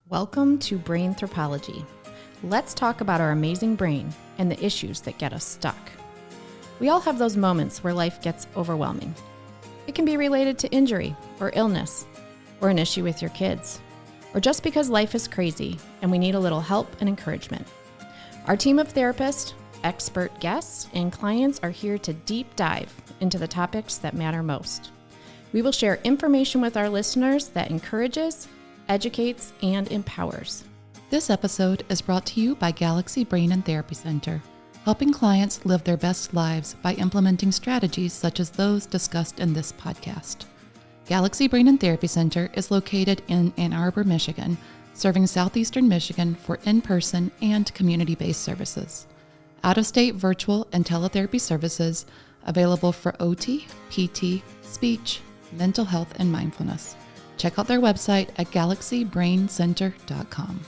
Welcome to Brainthropology. Let's talk about our amazing brain and the issues that get us stuck. We all have those moments where life gets overwhelming. It can be related to injury or illness, or an issue with your kids, or just because life is crazy and we need a little help and encouragement. Our team of therapists, expert guests, and clients are here to deep dive into the topics that matter most. We will share information with our listeners that encourages, educates, and empowers. This episode is brought to you by Galaxy Brain and Therapy Center, helping clients live their best lives by implementing strategies such as those discussed in this podcast. Galaxy Brain and Therapy Center is located in Ann Arbor, Michigan, serving southeastern Michigan for in-person and community-based services. Out-of-state virtual and teletherapy services available for OT, PT, speech, mental health, and mindfulness. Check out their website at galaxybraincenter.com.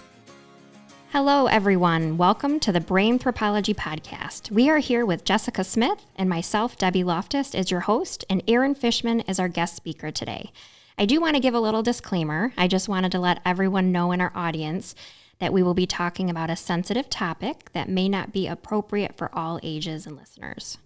Hello, everyone. Welcome to the Brainthropology podcast. We are here with Jessica Smith and myself, Debbie Loftus, as your host, and Erin Fishman as our guest speaker today. I do want to give a little disclaimer. I just wanted to let everyone know in our audience that we will be talking about a sensitive topic that may not be appropriate for all ages and listeners.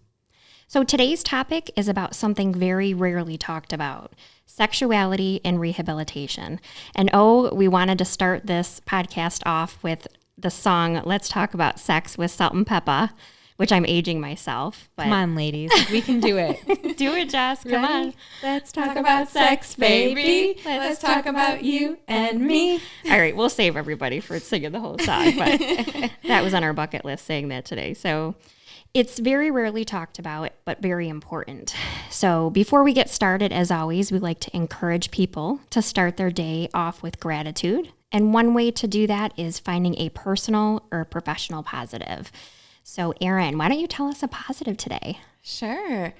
So today's topic is about something very rarely talked about: sexuality and rehabilitation. And we wanted to start this podcast off with the song Let's Talk About Sex with Salt and Peppa, which I'm aging myself. But come on, ladies. We can do it. Do it, Jess. Come on. Let's talk about sex, baby. Let's talk about you and me. All right, we'll save everybody for singing the whole song, but that was on our bucket list, saying that today. So it's very rarely talked about, but very important. So before we get started, as always, we like to encourage people to start their day off with gratitude. And one way to do that is finding a personal or professional positive. So Erin, why don't you tell us a positive today? Sure.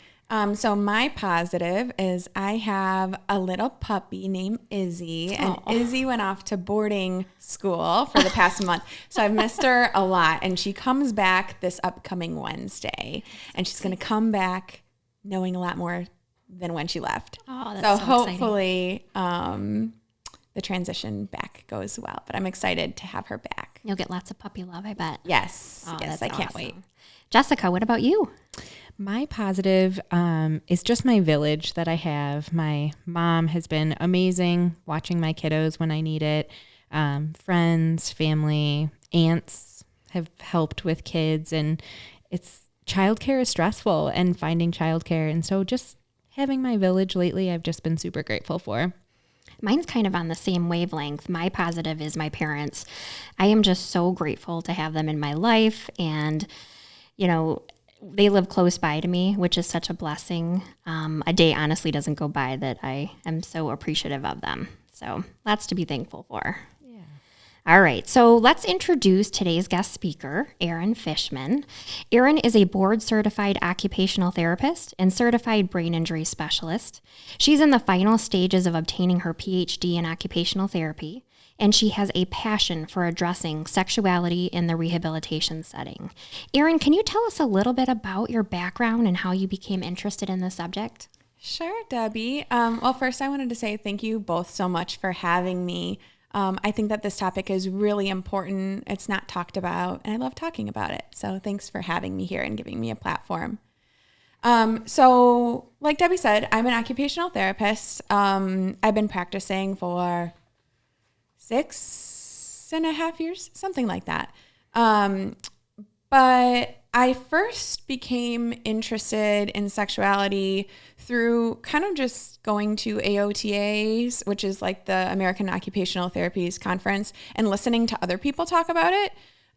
So my positive is I have a little puppy named Izzy, and Izzy went off to boarding school for the past month. So I've missed her a lot, and she comes back this upcoming Wednesday, and she's going to come back knowing a lot more than when she left. Oh, that's so hopefully the transition back goes well, but I'm excited to have her back. You'll get lots of puppy love, I bet. Yes. Oh, yes, I can't wait. Jessica, what about you? My positive is just my village that I have. My mom has been amazing watching my kiddos when I need it. Friends, family, aunts have helped with kids, and childcare is stressful, and finding childcare. And so just having my village lately, I've just been super grateful for. Mine's kind of on the same wavelength. My positive is my parents. I am just so grateful to have them in my life, and, you know, they live close by to me, which is such a blessing. A day honestly doesn't go by that I am so appreciative of them. So lots to be thankful for. Yeah. All right, so let's introduce today's guest speaker, Erin Fishman. Erin is a board-certified occupational therapist and certified brain injury specialist. She's in the final stages of obtaining her Ph.D. in occupational therapy, and she has a passion for addressing sexuality in the rehabilitation setting. Erin, can you tell us a little bit about your background and how you became interested in this subject? Sure, Debbie. Well, first I wanted to say thank you both so much for having me. I think that this topic is really important. It's not talked about, and I love talking about it. So thanks for having me here and giving me a platform. So like Debbie said, I'm an occupational therapist. I've been practicing for 6.5 years, something like that. But I first became interested in sexuality through kind of just going to AOTAs, which is like the American Occupational Therapies Conference, and listening to other people talk about it.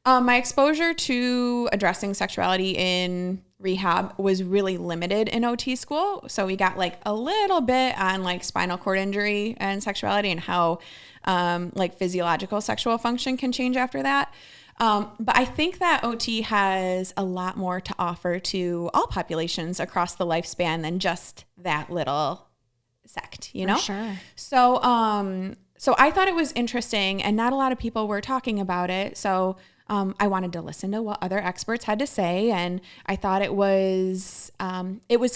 My exposure to addressing sexuality in rehab was really limited in OT school. So we got like a little bit on like spinal cord injury and sexuality and how like physiological sexual function can change after that. But I think that OT has a lot more to offer to all populations across the lifespan than just that little sect, you know? Sure. So I thought it was interesting, and not a lot of people were talking about it. So I wanted to listen to what other experts had to say. And I thought it was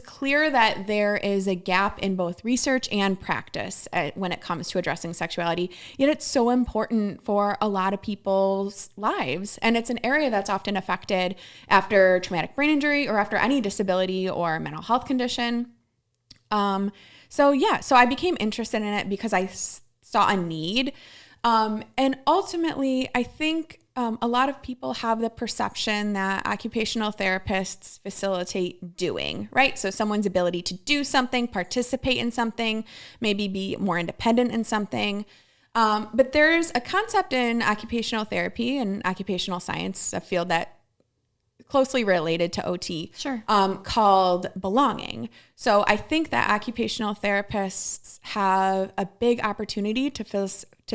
clear that there is a gap in both research and practice when it comes to addressing sexuality. Yet it's so important for a lot of people's lives. And it's an area that's often affected after traumatic brain injury or after any disability or mental health condition. So I became interested in it because I saw a need. And ultimately, I think a lot of people have the perception that occupational therapists facilitate doing, right? So someone's ability to do something, participate in something, maybe be more independent in something. But there's a concept in occupational therapy and occupational science, a field that closely related to OT, sure, called belonging. So I think that occupational therapists have a big opportunity to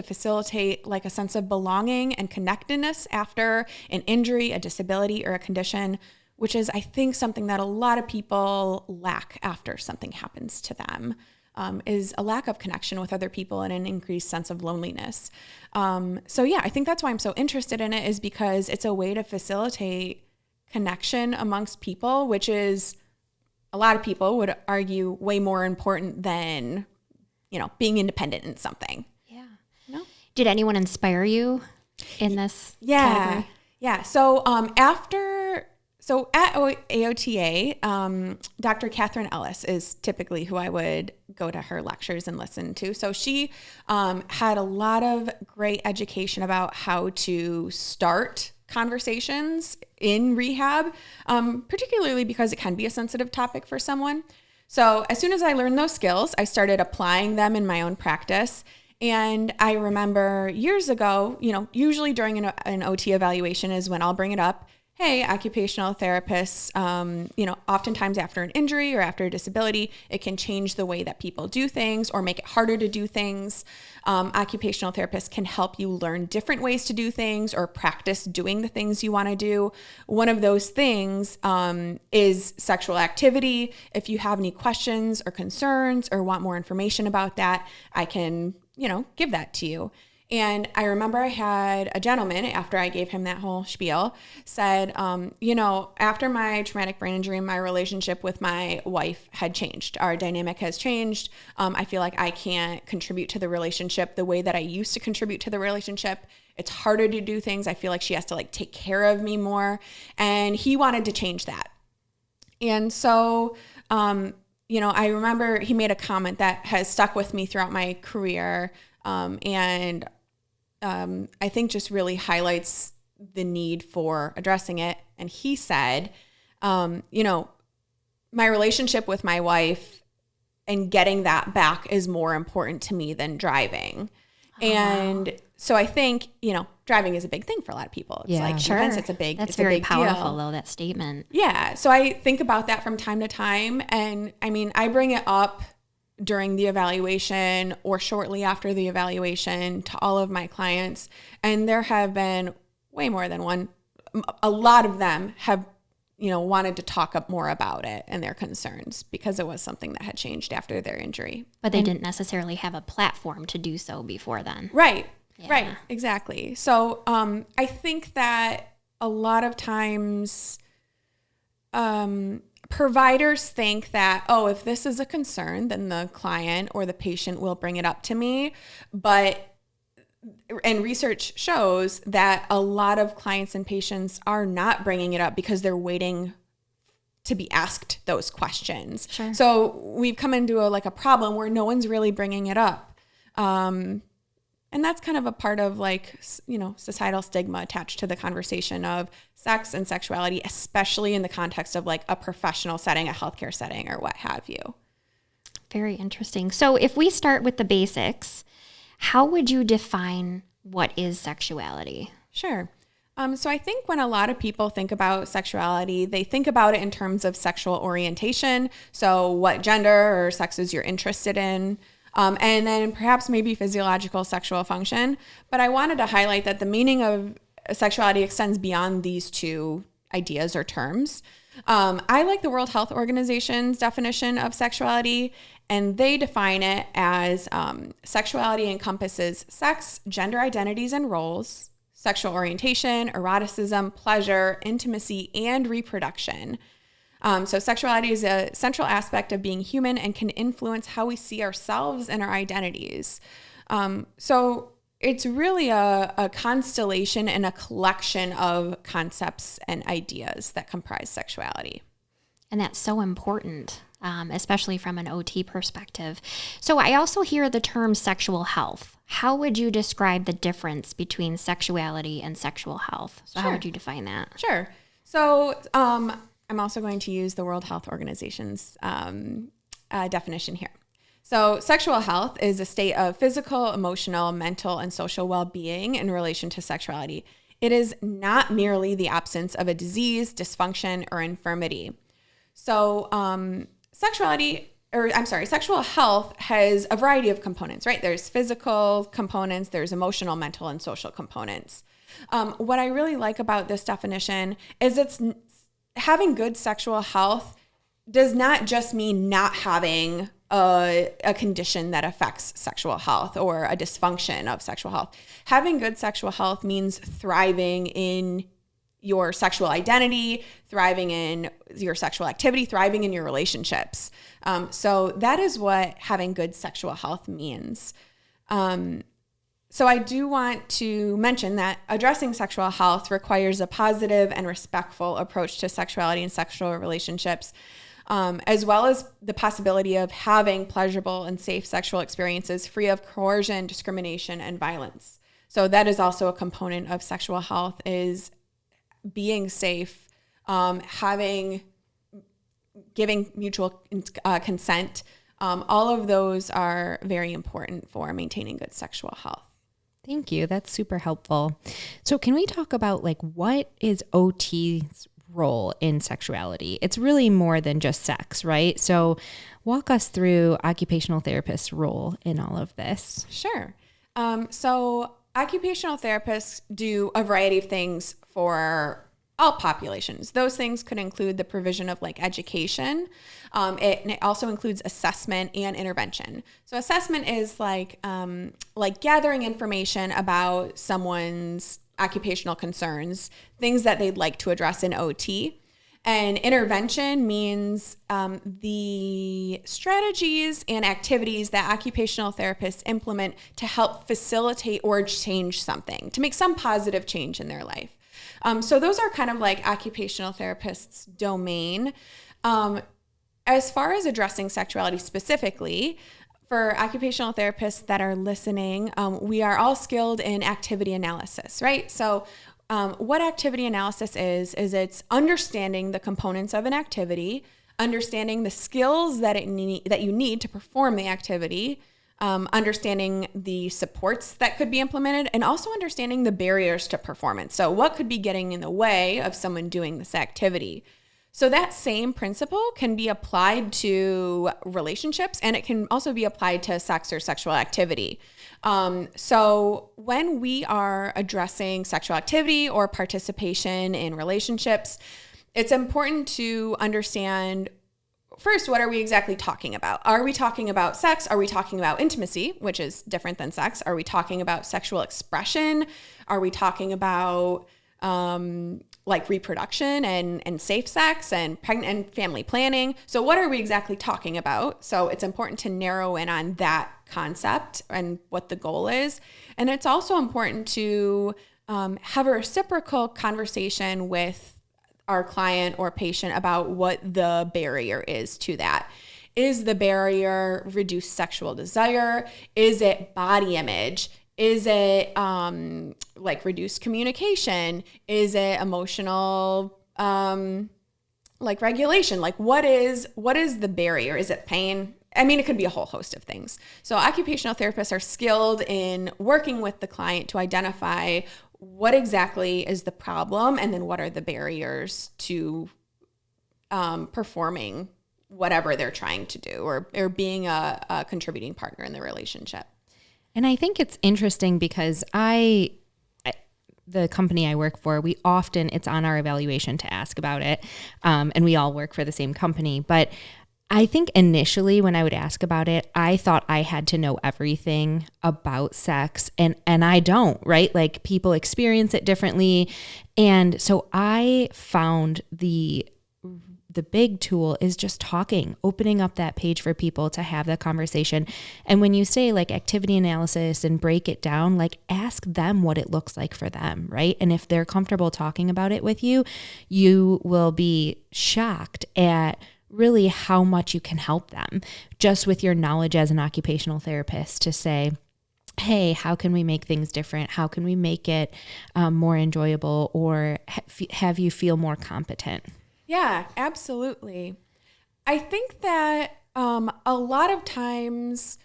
facilitate like a sense of belonging and connectedness after an injury, a disability, or a condition, which is, I think, something that a lot of people lack after something happens to them, is a lack of connection with other people and an increased sense of loneliness. I think that's why I'm so interested in it, is because it's a way to facilitate connection amongst people, which is, a lot of people would argue, way more important than, being independent in something. Yeah. Did anyone inspire you in this category? Yeah. So at AOTA, Dr. Catherine Ellis is typically who I would go to her lectures and listen to. So she had a lot of great education about how to start conversations in rehab, particularly because it can be a sensitive topic for someone. So as soon as I learned those skills, I started applying them in my own practice. And I remember years ago, usually during an OT evaluation is when I'll bring it up. Hey, occupational therapists, oftentimes after an injury or after a disability, it can change the way that people do things or make it harder to do things. Occupational therapists can help you learn different ways to do things or practice doing the things you want to do. One of those things is sexual activity. If you have any questions or concerns or want more information about that, I can, give that to you. And I remember I had a gentleman, after I gave him that whole spiel, said, after my traumatic brain injury, my relationship with my wife had changed. Our dynamic has changed. I feel like I can't contribute to the relationship the way that I used to contribute to the relationship. It's harder to do things. I feel like she has to take care of me more. And he wanted to change that. And so, I remember he made a comment that has stuck with me throughout my career. I think just really highlights the need for addressing it. And he said, my relationship with my wife and getting that back is more important to me than driving. Oh, and wow. So I think, driving is a big thing for a lot of people. It's sure. It's That's very powerful deal. Though, that statement. Yeah. So I think about that from time to time. And I bring it up during the evaluation or shortly after the evaluation to all of my clients. And there have been way more than one. A lot of them have, wanted to talk up more about it and their concerns because it was something that had changed after their injury. But they didn't necessarily have a platform to do so before then. Right. Yeah. Right. Exactly. So I think that a lot of times providers think that, if this is a concern, then the client or the patient will bring it up to me. And research shows that a lot of clients and patients are not bringing it up because they're waiting to be asked those questions. Sure. So we've come into a problem where no one's really bringing it up. And that's kind of a part of societal stigma attached to the conversation of sex and sexuality, especially in the context of a professional setting, a healthcare setting, or what have you. Very interesting. So if we start with the basics, how would you define what is sexuality? Sure. So I think when a lot of people think about sexuality, they think about it in terms of sexual orientation. So what gender or sexes you're interested in. And then perhaps maybe physiological sexual function. But I wanted to highlight that the meaning of sexuality extends beyond these two ideas or terms. I like the World Health Organization's definition of sexuality, and they define it as sexuality encompasses sex, gender identities and roles, sexual orientation, eroticism, pleasure, intimacy, and reproduction. So sexuality is a central aspect of being human and can influence how we see ourselves and our identities. So it's really a constellation and a collection of concepts and ideas that comprise sexuality. And that's so important, especially from an OT perspective. So I also hear the term sexual health. How would you describe the difference between sexuality and sexual health? So how would you define that? Sure. So I'm also going to use the World Health Organization's definition here. So sexual health is a state of physical, emotional, mental, and social well-being in relation to sexuality. It is not merely the absence of a disease, dysfunction, or infirmity. So sexual health has a variety of components, right? There's physical components, there's emotional, mental, and social components. What I really like about this definition is having good sexual health does not just mean not having a condition that affects sexual health or a dysfunction of sexual health. Having good sexual health means thriving in your sexual identity, thriving in your sexual activity, thriving in your relationships. So that is what having good sexual health means. So I do want to mention that addressing sexual health requires a positive and respectful approach to sexuality and sexual relationships, as well as the possibility of having pleasurable and safe sexual experiences free of coercion, discrimination, and violence. So that is also a component of sexual health, is being safe, giving mutual consent. All of those are very important for maintaining good sexual health. Thank you. That's super helpful. So can we talk about what is OT's role in sexuality? It's really more than just sex, right? So walk us through occupational therapist's role in all of this. Sure. So occupational therapists do a variety of things for all populations. Those things could include the provision of education. It also includes assessment and intervention. So assessment is like gathering information about someone's occupational concerns, things that they'd like to address in OT. And intervention means the strategies and activities that occupational therapists implement to help facilitate or change something, to make some positive change in their life. So those are kind of occupational therapists' domain. As far as addressing sexuality specifically, for occupational therapists that are listening, we are all skilled in activity analysis, right? So what activity analysis is it's understanding the components of an activity, understanding the skills that you need to perform the activity, understanding the supports that could be implemented, and also understanding the barriers to performance. So what could be getting in the way of someone doing this activity? So that same principle can be applied to relationships, and it can also be applied to sex or sexual activity. So when we are addressing sexual activity or participation in relationships, it's important to understand, first, what are we exactly talking about? Are we talking about sex? Are we talking about intimacy, which is different than sex? Are we talking about sexual expression? Are we talking about reproduction and safe sex and pregnant and family planning? So what are we exactly talking about? So it's important to narrow in on that concept and what the goal is. And it's also important to have a reciprocal conversation with our client or patient about what the barrier is to that. Is the barrier reduced sexual desire? Is it body image? Is it reduced communication? Is it emotional regulation? What is the barrier? Is it pain? I mean, it could be a whole host of things. So occupational therapists are skilled in working with the client to identify what exactly is the problem, and then what are the barriers to performing whatever they're trying to do, or being a contributing partner in the relationship. And I think it's interesting because the company I work for, it's on our evaluation to ask about it. And we all work for the same company. But I think initially when I would ask about it, I thought I had to know everything about sex, and I don't, right? Like, people experience it differently. And so I found the big tool is just talking, opening up that page for people to have that conversation. And when you say like activity analysis and break it down, like ask them what it looks like for them, right? And if they're comfortable talking about it with you, you will be shocked at really how much you can help them just with your knowledge as an occupational therapist to say, hey, how can we make things different? How can we make it more enjoyable or have you feel more competent? Yeah, absolutely. I think that a lot of times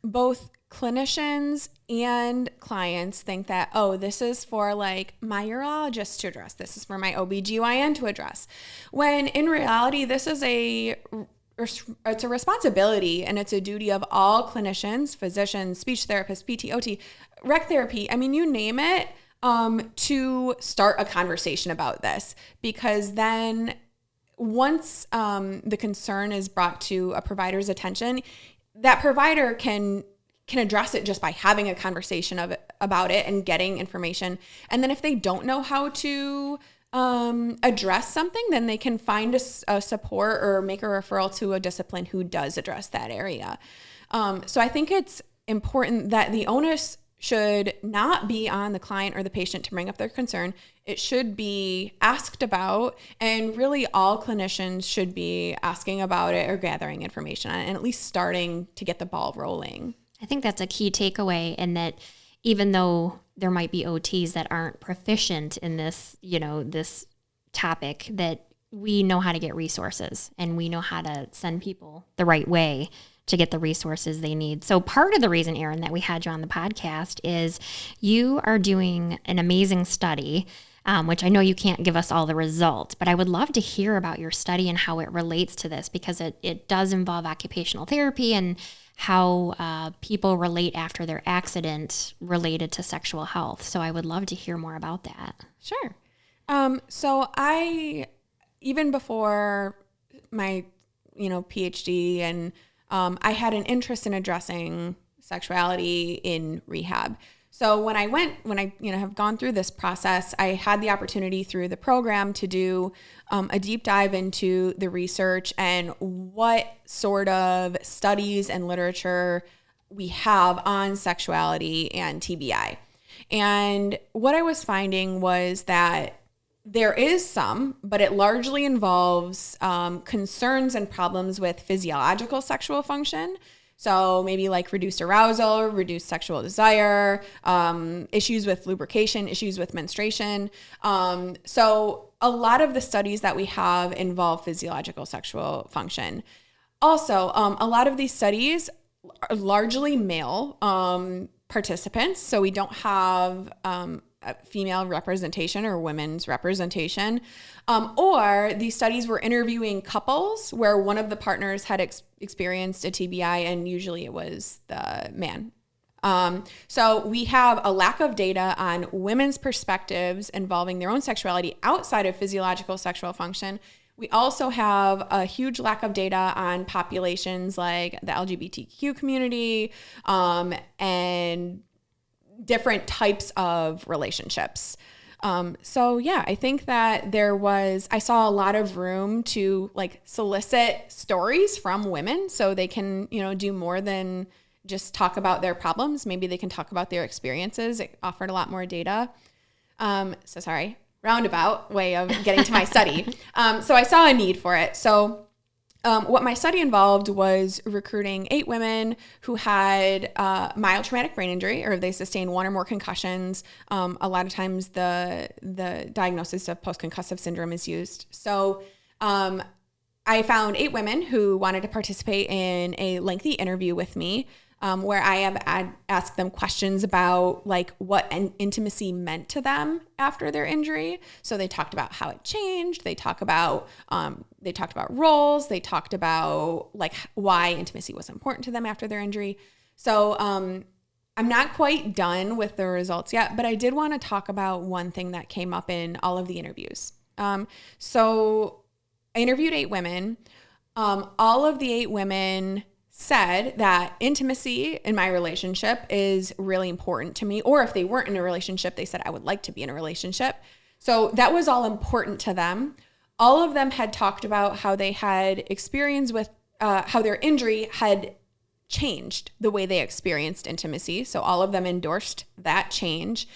both clinicians and clients think that, oh, this is for like my urologist to address. This is for my OBGYN to address. When in reality, this is it's a responsibility and it's a duty of all clinicians, physicians, speech therapists, PT, OT, rec therapy. I mean, you name it, to start a conversation about this, because then once the concern is brought to a provider's attention, that provider can address it just by having a conversation about it and getting information. And then if they don't know how to address something, then they can find a support or make a referral to a discipline who does address that area. So I think it's important that the onus should not be on the client or the patient to bring up their concern. It should be asked about, and really all clinicians should be asking about it or gathering information on it and at least starting to get the ball rolling. I think that's a key takeaway, in that even though there might be OTs that aren't proficient in this, this topic, that we know how to get resources and we know how to send people the right way to get the resources they need. So part of the reason, Erin, that we had you on the podcast is you are doing an amazing study, which I know you can't give us all the results, but I would love to hear about your study and how it relates to this, because it does involve occupational therapy and how people relate after their accident related to sexual health. So I would love to hear more about that. Sure. So I, even before my, Ph.D. and I had an interest in addressing sexuality in rehab. So when I have gone through this process, I had the opportunity through the program to do a deep dive into the research and what sort of studies and literature we have on sexuality and TBI. And what I was finding was that there is some, but it largely involves concerns and problems with physiological sexual function. So maybe like reduced arousal, reduced sexual desire, issues with lubrication, issues with menstruation. So a lot of the studies that we have involve physiological sexual function. Also, a lot of these studies are largely male participants. So we don't have female representation or women's representation, or these studies were interviewing couples where one of the partners had experienced a TBI, and usually it was the man. So we have a lack of data on women's perspectives involving their own sexuality outside of physiological sexual function. We also have a huge lack of data on populations like the LGBTQ community, and different types of relationships. So yeah, I think that I saw a lot of room to like solicit stories from women so they can, do more than just talk about their problems. Maybe they can talk about their experiences. It offered a lot more data. Roundabout way of getting to my study. So I saw a need for it. So what my study involved was recruiting 8 women who had mild traumatic brain injury, or they sustained 1 or more concussions. A lot of times the diagnosis of post-concussive syndrome is used. So I found 8 women who wanted to participate in a lengthy interview with me, where I have asked them questions about like what intimacy meant to them after their injury. So they talked about how it changed. They talked about roles. They talked about like why intimacy was important to them after their injury. So I'm not quite done with the results yet, but I did want to talk about one thing that came up in all of the interviews. So I interviewed 8 women. All of the 8 women said that intimacy in my relationship is really important to me. Or if they weren't in a relationship, they said, I would like to be in a relationship. So that was all important to them. All of them had talked about how they had experience with how their injury had changed the way they experienced intimacy. So all of them endorsed that change.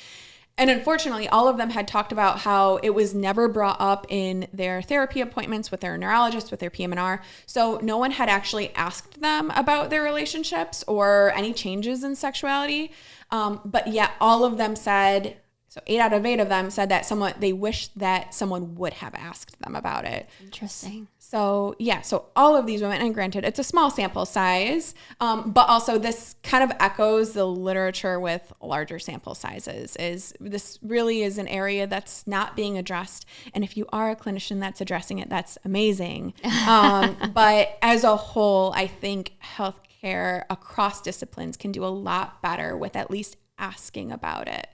And unfortunately, all of them had talked about how it was never brought up in their therapy appointments with their neurologist, with their PM&R. So no one had actually asked them about their relationships or any changes in sexuality. But yet all of them said, so 8 out of 8 of them said that they wished that someone would have asked them about it. Interesting. So yeah, so all of these women, and granted, it's a small sample size, but also this kind of echoes the literature with larger sample sizes. This really is an area that's not being addressed. And if you are a clinician that's addressing it, that's amazing. But as a whole, I think healthcare across disciplines can do a lot better with at least asking about it.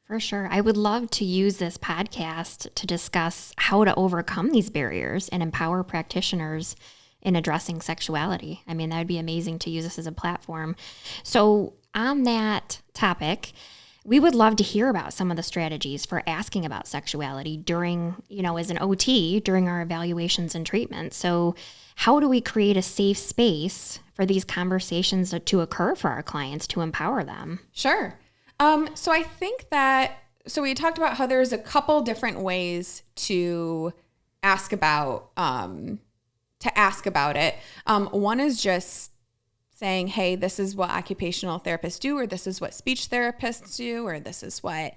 For sure. I would love to use this podcast to discuss how to overcome these barriers and empower practitioners in addressing sexuality. I mean, that would be amazing to use this as a platform. So on that topic, we would love to hear about some of the strategies for asking about sexuality during, as an OT, during our evaluations and treatment. So how do we create a safe space for these conversations to occur for our clients to empower them? Sure. So I think so we talked about how there's a couple different ways to ask about it. One is just saying, hey, this is what occupational therapists do, or this is what speech therapists do, or this is what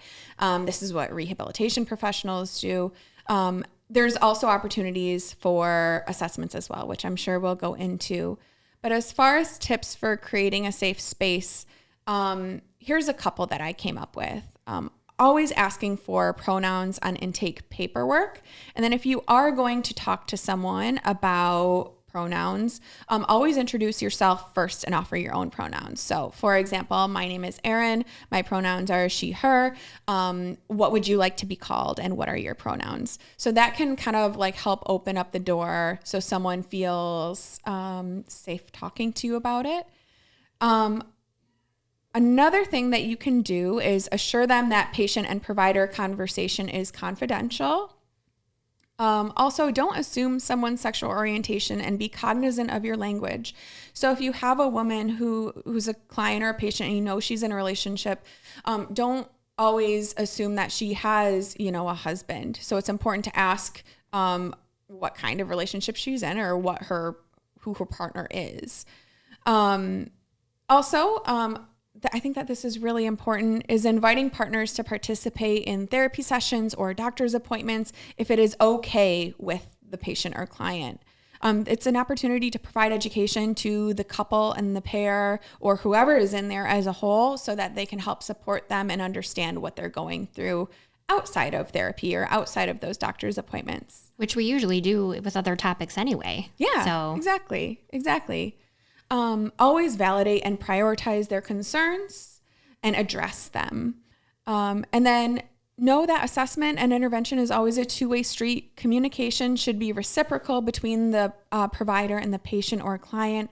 rehabilitation professionals do. There's also opportunities for assessments as well, which I'm sure we'll go into. But as far as tips for creating a safe space, here's a couple that I came up with. Always asking for pronouns on intake paperwork. And then if you are going to talk to someone about pronouns, always introduce yourself first and offer your own pronouns. So for example, my name is Erin. My pronouns are she, her. What would you like to be called and what are your pronouns? So that can kind of like help open up the door so someone feels safe talking to you about it. Another thing that you can do is assure them that patient and provider conversation is confidential. Also, don't assume someone's sexual orientation and be cognizant of your language. So if you have a woman who's a client or a patient and you know she's in a relationship, don't always assume that she has, a husband. So it's important to ask what kind of relationship she's in or who her partner is. I think that this is really important, is inviting partners to participate in therapy sessions or doctor's appointments if it is okay with the patient or client. It's an opportunity to provide education to the couple and the pair or whoever is in there as a whole so that they can help support them and understand what they're going through outside of therapy or outside of those doctor's appointments. Which we usually do with other topics anyway. Yeah, so exactly. Always validate and prioritize their concerns and address them. And then know that assessment and intervention is always a two-way street. Communication should be reciprocal between the provider and the patient or client.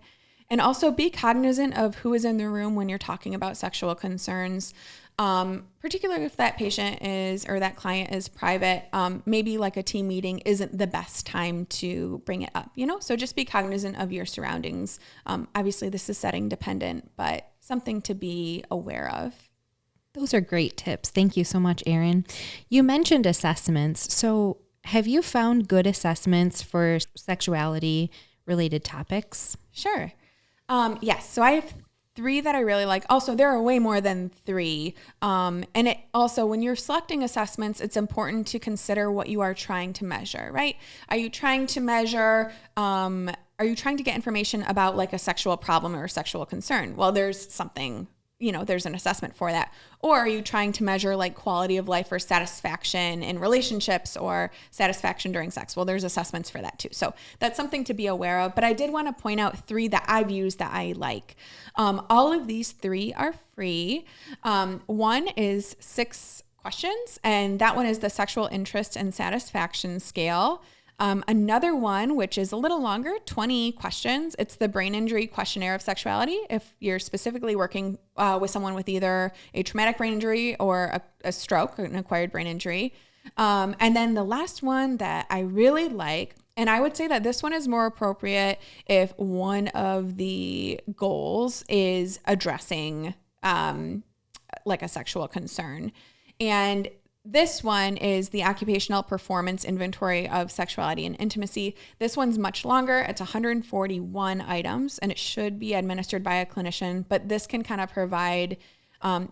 And also be cognizant of who is in the room when you're talking about sexual concerns, particularly if that patient or that client is private. Maybe like a team meeting isn't the best time to bring it up, So just be cognizant of your surroundings. Obviously, this is setting dependent, but something to be aware of. Those are great tips. Thank you so much, Erin. You mentioned assessments. So have you found good assessments for sexuality-related topics? Sure. Yes. So I have 3 that I really like. Also, there are way more than 3. And it also, when you're selecting assessments, it's important to consider what you are trying to measure, right? Are you trying to get information about like a sexual problem or a sexual concern? Well, there's something, there's an assessment for that. Or are you trying to measure like quality of life or satisfaction in relationships or satisfaction during sex? Well, there's assessments for that too. So that's something to be aware of. But I did want to point out 3 that I've used that I like. All of these 3 are free. One is 6 questions, and that one is the sexual interest and satisfaction scale. Another one, which is a little longer, 20 questions. It's the Brain Injury Questionnaire of Sexuality. If you're specifically working with someone with either a traumatic brain injury or a stroke, an acquired brain injury. And then the last one that I really like, and I would say that this one is more appropriate if one of the goals is addressing like a sexual concern. And this one is the Occupational Performance Inventory of Sexuality and Intimacy. This one's much longer. It's 141 items, and it should be administered by a clinician. But this can kind of provide,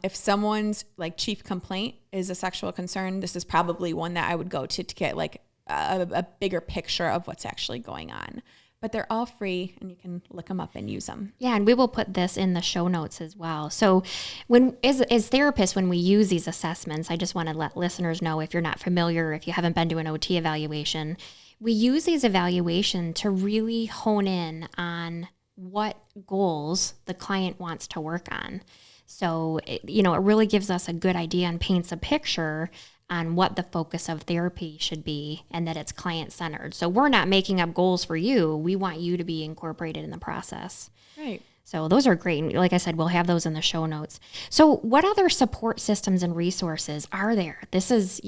if someone's like chief complaint is a sexual concern, this is probably one that I would go to get like a bigger picture of what's actually going on. But they're all free, and you can look them up and use them. Yeah, and we will put this in the show notes as well. So as therapists, when we use these assessments, I just want to let listeners know, if you're not familiar, if you haven't been to an OT evaluation, we use these evaluations to really hone in on what goals the client wants to work on. So, it really gives us a good idea and paints a picture on what the focus of therapy should be, and that it's client-centered. So we're not making up goals for you. We want you to be incorporated in the process. Right. So those are great. And like I said, we'll have those in the show notes. So what other support systems and resources are there? This is,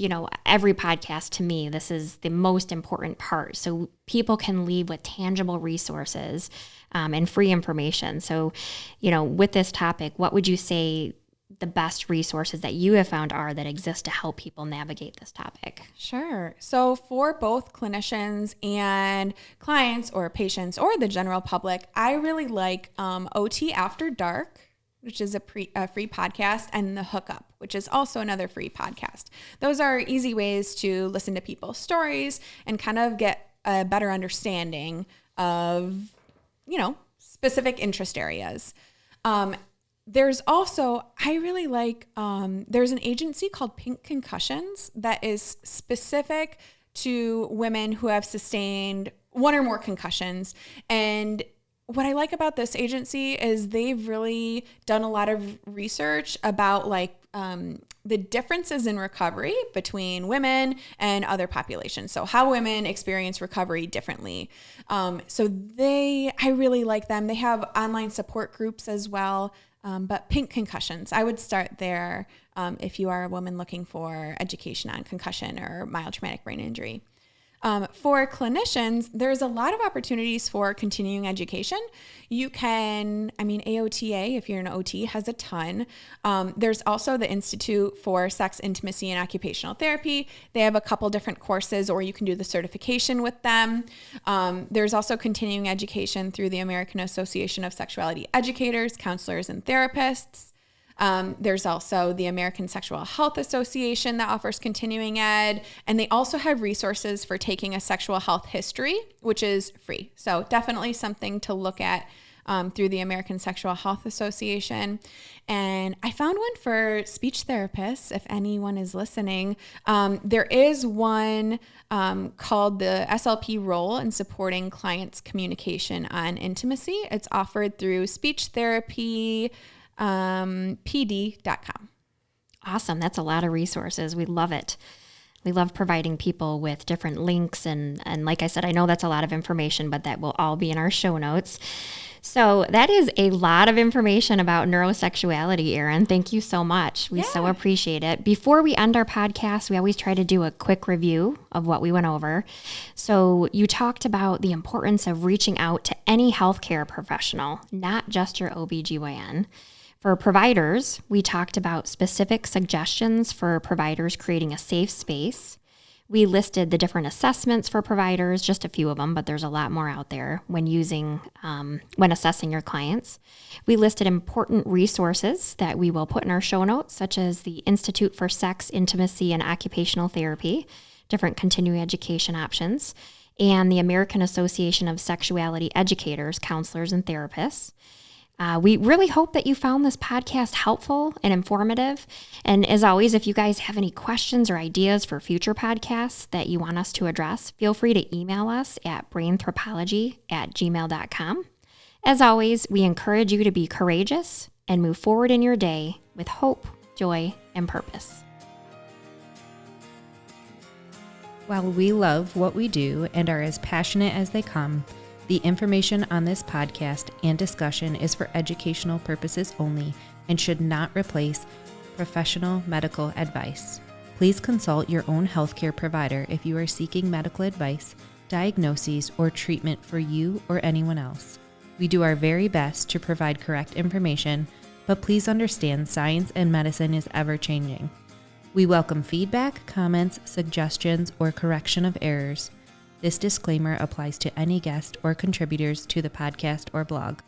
every podcast to me, this is the most important part. So people can leave with tangible resources and free information. So, with this topic, what would you say the best resources that you have found are that exist to help people navigate this topic? Sure. So for both clinicians and clients or patients or the general public, I really like OT After Dark, which is a free podcast, and The Hookup, which is also another free podcast. Those are easy ways to listen to people's stories and kind of get a better understanding of, specific interest areas. There's also, I really like, there's an agency called Concussions that is specific to women who have sustained one or more concussions. And what I like about this agency is they've really done a lot of research about the differences in recovery between women and other populations. So how women experience recovery differently. I really like them. They have online support groups as well. But Concussions, I would start there if you are a woman looking for education on concussion or mild traumatic brain injury. For clinicians, there's a lot of opportunities for continuing education. You can, AOTA, if you're an OT, has a ton. There's also the Institute for Sex, Intimacy, and Occupational Therapy. They have a couple different courses, or you can do the certification with them. There's also continuing education through the American Association of Sexuality Educators, Counselors, and Therapists. There's also the American Sexual Health Association that offers continuing ed, and they also have resources for taking a sexual health history, which is free. So definitely something to look at through the American Sexual Health Association. And I found one for speech therapists, if anyone is listening. There is one called the SLP Role in Supporting Clients' Communication on Intimacy. It's offered through Speech Therapy pd.com. Awesome. That's a lot of resources. We love it. We love providing people with different links. And like I said, I know that's a lot of information, but that will all be in our show notes. So that is a lot of information about neurosexuality, Erin. Thank you so much. We so appreciate it. Before we end our podcast, we always try to do a quick review of what we went over. So you talked about the importance of reaching out to any healthcare professional, not just your OBGYN. For providers, we talked about specific suggestions for providers creating a safe space. We listed the different assessments for providers, just a few of them, but there's a lot more out there when assessing your clients. We listed important resources that we will put in our show notes, such as the Institute for Sex, Intimacy, and Occupational Therapy, different continuing education options, and the American Association of Sexuality Educators, Counselors, and Therapists. We really hope that you found this podcast helpful and informative. And as always, if you guys have any questions or ideas for future podcasts that you want us to address, feel free to email us at brainthropology@gmail.com. As always, we encourage you to be courageous and move forward in your day with hope, joy, and purpose. While we love what we do and are as passionate as they come, the information on this podcast and discussion is for educational purposes only and should not replace professional medical advice. Please consult your own healthcare provider if you are seeking medical advice, diagnoses, or treatment for you or anyone else. We do our very best to provide correct information, but please understand science and medicine is ever changing. We welcome feedback, comments, suggestions, or correction of errors. This disclaimer applies to any guest or contributors to the podcast or blog.